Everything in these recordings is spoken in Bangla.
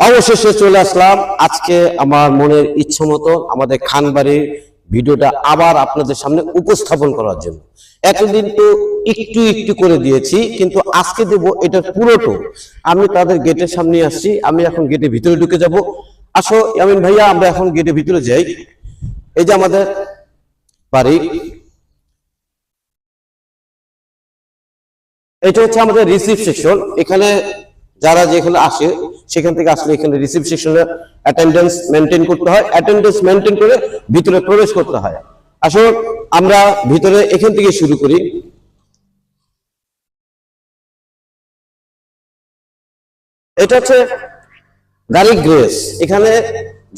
অবশেষে চলে আসলাম আজকে আমার মনের ইচ্ছা মতো আমাদের খানবাড়ির ভিডিওটা আবার আপনাদের সামনে উপস্থাপন করার জন্য। এতদিন তো একটু একটু করে দিয়েছি, কিন্তু আজকে দেব এটার পুরোটো। আমি তাদের গেটের সামনে আসছি, আমি এখন গেটের ভিতরে ঢুকে যাব। আসো ইয়ামিন ভাইয়া, আমরা এখন গেটের ভিতরে যাই। এই যে আমাদের বাড়ি, এটা হচ্ছে আমাদের রিসিভ সেকশন। এখানে যারা যেখানে আসে সেখান থেকে আসলে এখানে রিসিভ সেকশনে অ্যাটেন্ডেন্স মেনটেন করতে হয়, অ্যাটেন্ডেন্স মেনটেন করে ভিতরে প্রবেশ করতে হয়। আসলে আমরা ভিতরে এখান থেকে শুরু করি। এটা হচ্ছে গাড়ি গ্রেস। এখানে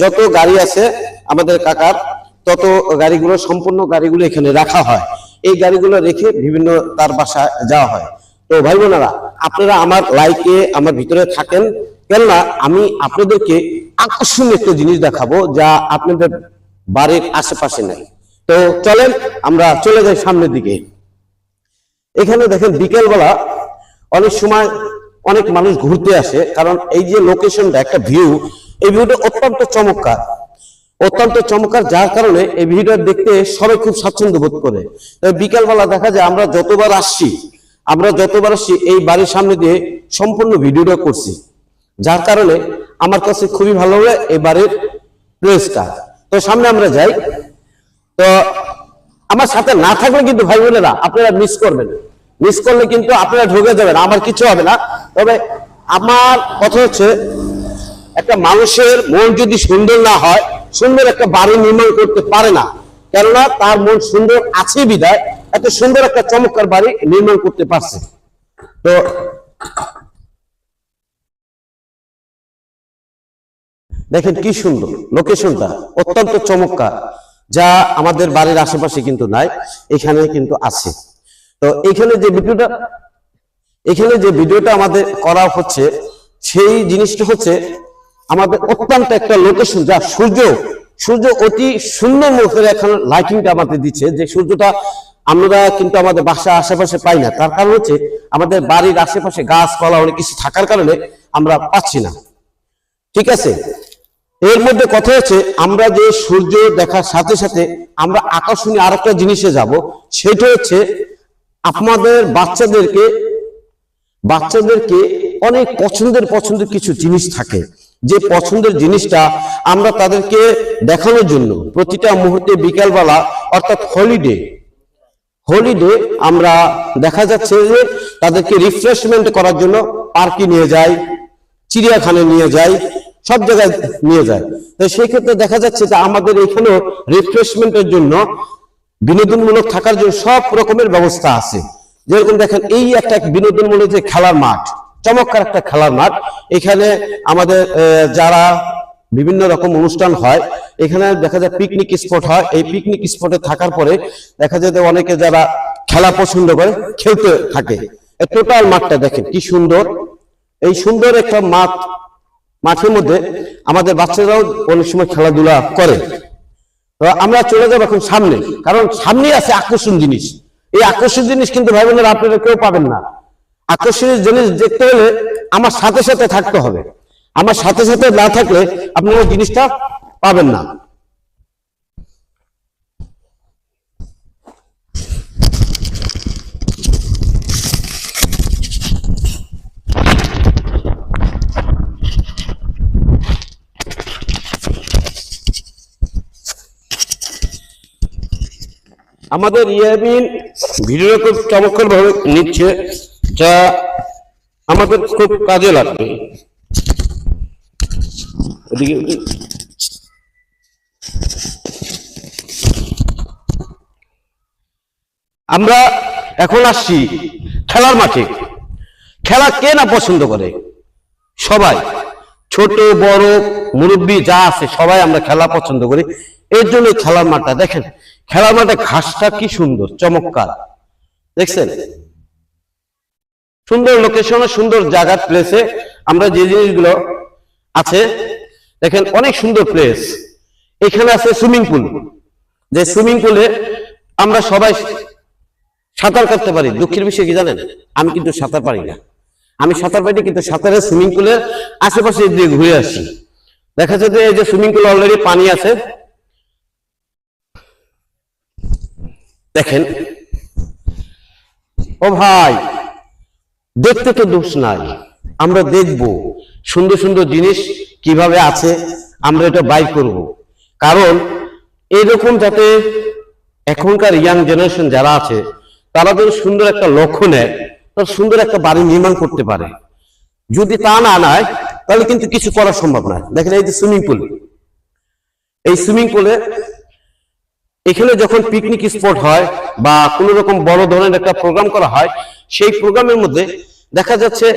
যত গাড়ি আছে আমাদের কাকার, তত গাড়িগুলো, সম্পূর্ণ গাড়িগুলো এখানে রাখা হয়। এই গাড়িগুলো রেখে বিভিন্ন তার বাসায় যাওয়া হয়। তো ভাই বোনেরা, আপনারা আমার লাইকে আমার ভিতরে থাকেন, কেননা আমি আপনাদেরকে আকর্ষণীয় একটা জিনিস দেখাবো যা আপনাদের বাড়ির আশেপাশে নাই। তো চলেন আমরা চলে যাই সামনের দিকে। এখানে দেখেন বিকেলবেলা অনেক সময় অনেক মানুষ ঘুরতে আসে, কারণ এই যে লোকেশনটা, একটা ভিউ, এই ভিউটা অত্যন্ত চমৎকার, অত্যন্ত চমৎকার, যার কারণে এই ভিডিওটা দেখতে সবাই খুব স্বাচ্ছন্দ্য বোধ করে। বিকালবেলা দেখা যায় আমরা যতবার আসছি এই বাড়ির সামনে দিয়ে সম্পূর্ণ ভিডিওটা করছি, যার কারণে আমার কাছে খুবই ভালো লাগে এই বাড়ির প্লেসটা। তো সামনে আমরা যাই। তো আমার সাথে না থাকলে কিন্তু ভাই বোনেরা আপনারা মিস করবেন, মিস করলে কিন্তু আপনারা ঢুকে যাবেন, আমার কিছু হবে না। তবে আমার কথা হচ্ছে, একটা মানুষের মন যদি সুন্দর না হয়, সুন্দর একটা বাড়ি নির্মাণ করতে পারে না, কেননা তার মন সুন্দর আছে বিধায় এত সুন্দর একটা চমৎকার বাড়ি নির্মাণ করতে পারছে। তো দেখেন কি সুন্দর লোকেশনটা, অত্যন্ত চমৎকার, যা আমাদের বাড়ির আশেপাশে কিন্তু নাই, এখানে কিন্তু আছে। তো এখানে যে ভিডিওটা আমাদের করা হচ্ছে, সেই জিনিসটা হচ্ছে আমাদের অত্যন্ত একটা লোকেশন, যা সূর্য অতি সুন্দর মুখের এখন লাইটিংটা আমাদের দিচ্ছে, যে সূর্যটা আমরা কিন্তু আমাদের বাসার আশেপাশে পাই না। তার কারণ হচ্ছে আমাদের বাড়ির আশেপাশে গাছপালা অনেক কিছু থাকার কারণে আমরা পাচ্ছি না। ঠিক আছে, এর মধ্যে কথা হচ্ছে, আমরা যে সূর্য দেখার সাথে সাথে আমরা আকর্ষণীয় আরেকটা জিনিসে যাব, সেটা হচ্ছে আপনাদের বাচ্চাদেরকে অনেক পছন্দের কিছু জিনিস থাকে, যে পছন্দের জিনিসটা আমরা তাদেরকে দেখানোর জন্য প্রতিটা মুহূর্তে বিকালবেলা, অর্থাৎ হলিডে আমরা দেখা যাচ্ছে যে তাদেরকে রিফ্রেশমেন্ট করার জন্য পার্কে নিয়ে যাই, চিড়িয়াখানায় নিয়ে যাই, সব জায়গায় নিয়ে যায়। তো সেই ক্ষেত্রে দেখা যাচ্ছে যে আমাদের এখানেও রিফ্রেশমেন্টের জন্য, বিনোদনমূলক থাকার জন্য সব রকমের ব্যবস্থা আছে। যেরকম দেখেন, এই একটা বিনোদনমূলক যে খেলার মাঠ, চমৎকার একটা খেলার মাঠ। এখানে আমাদের যারা বিভিন্ন রকম অনুষ্ঠান হয়, এখানে দেখা যায় পিকনিক স্পট হয়। এই পিকনিক স্পটে থাকার পরে দেখা যায় যে অনেকে যারা খেলা পছন্দ করে খেলতে থাকে। এই টোটাল মাঠটা দেখেন কি সুন্দর। এই সুন্দর একটা মাঠের মধ্যে আমাদের বাচ্চারাও অনেক সময় খেলাধুলা করে। তো আমরা চলে যাবো এখন সামনে, কারণ সামনে আছে আকর্ষণ জিনিস। এই আকর্ষণ জিনিস কিন্তু ভাই বোনেরা আপনারা কেউ পাবেন না। আকর্ষণীয় জিনিস দেখতে হলে আমার সাথে সাথে থাকতে হবে, আমার সাথে সাথে না থাকলে আপনারা জিনিসটা পাবেন না। আমাদের ইয়ামিন ভিডিওটা খুব চমৎকার ভাবে নিচ্ছে, যা আমাদের খুব কাজে লাগবে। আমরা এখন আসছি খেলার মাঠে। খেলা কে না পছন্দ করে? সবাই, ছোট বড় মুরব্বী যা আছে সবাই আমরা খেলা পছন্দ করি। এর জন্য খেলার মাঠটা দেখেন, খেলার মাঠে ঘাসটা কি সুন্দর চমৎকার, দেখছেন? সুন্দর লোকেশনে, সুন্দর জায়গার প্লেসে আমরা যে জিনিসগুলো আছে দেখেন, অনেক সুন্দর প্লেস। এখানে আছে সুইমিং পুল, যে সুইমিং পুলে আমরা সবাই সাঁতার কাটতে পারি। দুঃখের বিষয় কি জানেন, আমি কিন্তু সাঁতার পারি না। আমি সাঁতার পাইনি, কিন্তু সাঁতারের সুইমিং পুলের আশেপাশে দিয়ে ঘুরে আসি। দেখা যাচ্ছে যে এই যে সুইমিং পুল অলরেডি পানি আছে, দেখেন। ও ভাই, দেখতে তো দোষ নাই, আমরা দেখব সুন্দর সুন্দর জিনিস কিভাবে আছে, আমরা এটা বাইর করব। কারণ এরকম যাতে এখনকার ইয়াং জেনারেশন যারা আছে তারা যদি সুন্দর একটা লক্ষ্য নেয়, তারা সুন্দর একটা বাড়ি নির্মাণ করতে পারে। যদি তা না নেয় তাহলে কিন্তু কিছু করা সম্ভব নয়। দেখেন এই যে সুইমিং পুল, এই সুইমিং পুলে এখানে যখন পিকনিক স্পট হয় বা কোনো রকম বড় ধরনের একটা প্রোগ্রাম করা হয়, সেই প্রোগ্রামের মধ্যে দেখা যাচ্ছে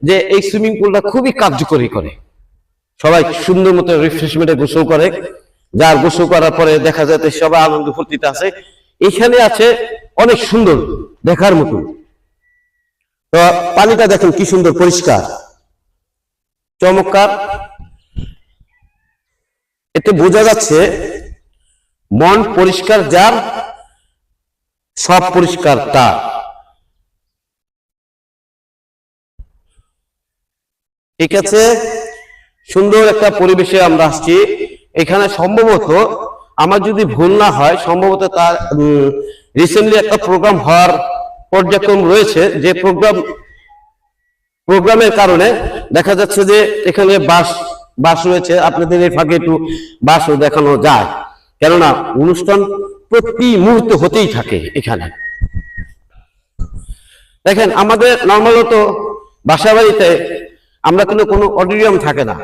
যে এই সুইমিং পুলটা খুবই কার্যকরী করে। সবাই সুন্দর মতো রিফ্রেশমেন্টে গোসল করে, যার গোসল করার পরে দেখা যাচ্ছে সবাই আনন্দ ফুর্তিতে আছে। এখানে আছে অনেক সুন্দর দেখার মতো। তো পানিটা দেখেন কি সুন্দর পরিষ্কার, চমৎকার। এতে বোঝা যাচ্ছে মন পরিষ্কার যার, সব পরিষ্কার তার। ঠিক আছে, সুন্দর একটা পরিবেশে আমরা আসছি। এখানে সম্ভবত আমার যদি ভুল না হয়, সম্ভবত তার রিসেন্টলি একটা প্রোগ্রাম হওয়ার পর্যায়ক্রম রয়েছে, যে প্রোগ্রামের কারণে দেখা যাচ্ছে যে এখানে বাস রয়েছে। আপনাদের এই ফাঁকে একটু বাসও দেখানো যায়, কেননা অনুষ্ঠান প্রতি মুহূর্তে হতেই থাকে এখানে। দেখেন আমাদের নর্মালত বাসা বাড়িতে আমরা কিন্তু কোনো অডিটোরিয়াম থাকে না,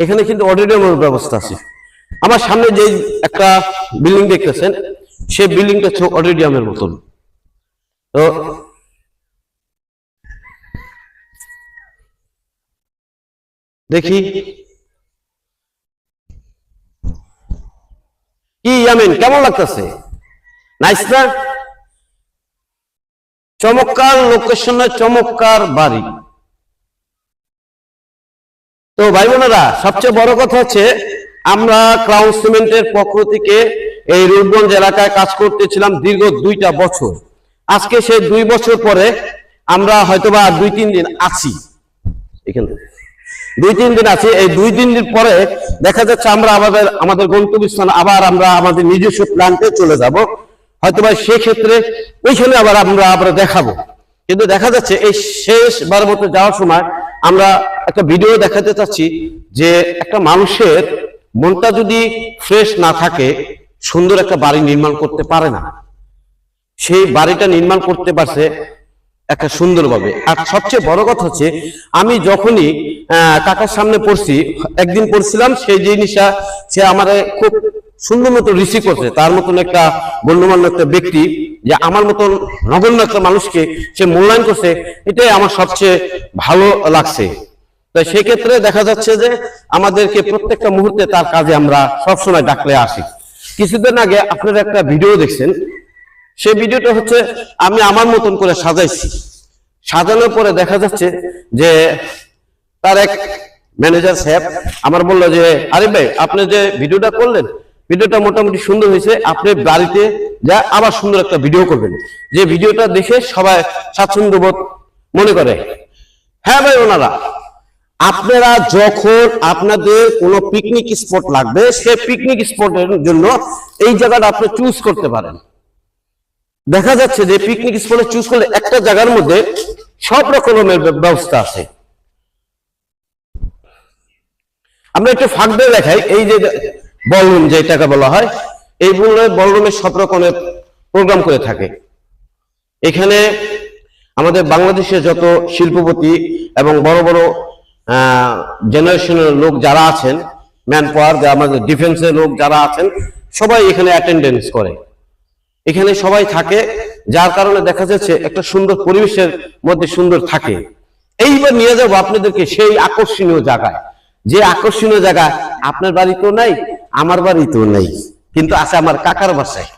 এখানে কিন্তু অডিটোরিয়ামের ব্যবস্থা আছে। আমার সামনে যে একটা বিল্ডিং দেখতেছেন, সেই বিল্ডিংটা হচ্ছে অডিটোরিয়ামের মতন। তো দেখি কি ইয়ামিন, কেমন লাগতেছে? নাইস না? চমৎকার লোকেশনে চমৎকার বাড়ি। তো ভাই বোনেরা, সবচেয়ে বড় কথা হচ্ছে আমরা ক্রাউন সিমেন্টের পক্ষ থেকে এই রূপগঞ্জ এলাকায় কাজ করতেছিলাম দীর্ঘ 2টা বছর। আজকে সেই 2 বছর পরে আমরা হয়তোবা 2-3 দিন আছি এখানে, 2-3 দিন আছি। এই 2-3 দিন পরে দেখা যাচ্ছে আমরা আমাদের গন্তব্যস্থান আবার আমরা আমাদের নিজস্ব প্ল্যান্টে চলে যাব। হয়তোবা সেক্ষেত্রে ওইখানে আমরা দেখাবো। কিন্তু দেখা যাচ্ছে এই শেষবার মতো যাওয়ার সময় আমরা একটা ভিডিও দেখাতে চাচ্ছি যে একটা মানুষের মনটা যদি ফ্রেশ না থাকে, সুন্দর একটা বাড়ি নির্মাণ করতে পারে না। সেই বাড়িটা নির্মাণ করতে পারছে একটা সুন্দরভাবে। আর সবচেয়ে বড় কথা হচ্ছে, আমি যখনই কাকার সামনে পড়ছি, একদিন পড়ছিলাম, সেই জিনিসটা সে আমার খুব সুন্দর মতো রিসিভ করছে। তার মতন একটা গণ্যমান্য একটা ব্যক্তি, যে আমার মতন নগণ্য একটা মানুষকে সে মূল্যায়ন করছে, এটাই আমার সবচেয়ে ভালো লাগছে। তো সেক্ষেত্রে দেখা যাচ্ছে যে আমাদেরকে প্রত্যেকটা মুহূর্তে তার কাজে আমরা সবসময় ডাকলে আসি। কিছুদিন আগে আপনারা একটা ভিডিও দেখছেন, সেই ভিডিওটা হচ্ছে আমি আমার মতন করে সাজাইছি। সাজানোর পরে দেখা যাচ্ছে যে তার এক ম্যানেজার সাহেব আমার বললো যে, আরে ভাই, আপনি যে ভিডিওটা করলেন, ভিডিওটা মোটামুটি সুন্দর হয়েছে, আপনি বাড়িতে যা আবার সুন্দর একটা ভিডিও করবেন, যে ভিডিওটা দেখে সবাই স্বাচ্ছন্দ্য বোধ মনে করে। হ্যাঁ ভাই ওনারা, আপনারা যখন আপনাদের কোনো পিকনিক স্পট লাগবে, সেই পিকনিক স্পটের জন্য এই জায়গাটা আপনি চুজ করতে পারেন। দেখা যাচ্ছে যে পিকনিক স্পটে চুজ করলে একটা জায়গার মধ্যে সব রকমের ব্যবস্থা আছে। আমরা একটু ফাঁক দিয়ে দেখাই। এই যে বলরুম যেটাকে বলা হয়, এই বলরুমে সব রকমের প্রোগ্রাম করে থাকে। এখানে আমাদের বাংলাদেশের যত শিল্পপতি এবং বড় বড় জেনারেশনের লোক যারা আছেন, ম্যান পাওয়ার, আমাদের ডিফেন্সের লোক যারা আছেন, সবাই এখানে অ্যাটেন্ডেন্স করে, এখানে সবাই থাকে। যার কারণে দেখা যাচ্ছে একটা সুন্দর পরিবেশের মধ্যে সুন্দর থাকে। এইবার নিয়ে যাবো আপনাদেরকে সেই আকর্ষণীয় জায়গায়, যে আকর্ষণীয় জায়গা আপনার বাড়িতেও নাই, আমার বাড়িতেও নেই, কিন্তু আছে আমার কাকার বাসায়।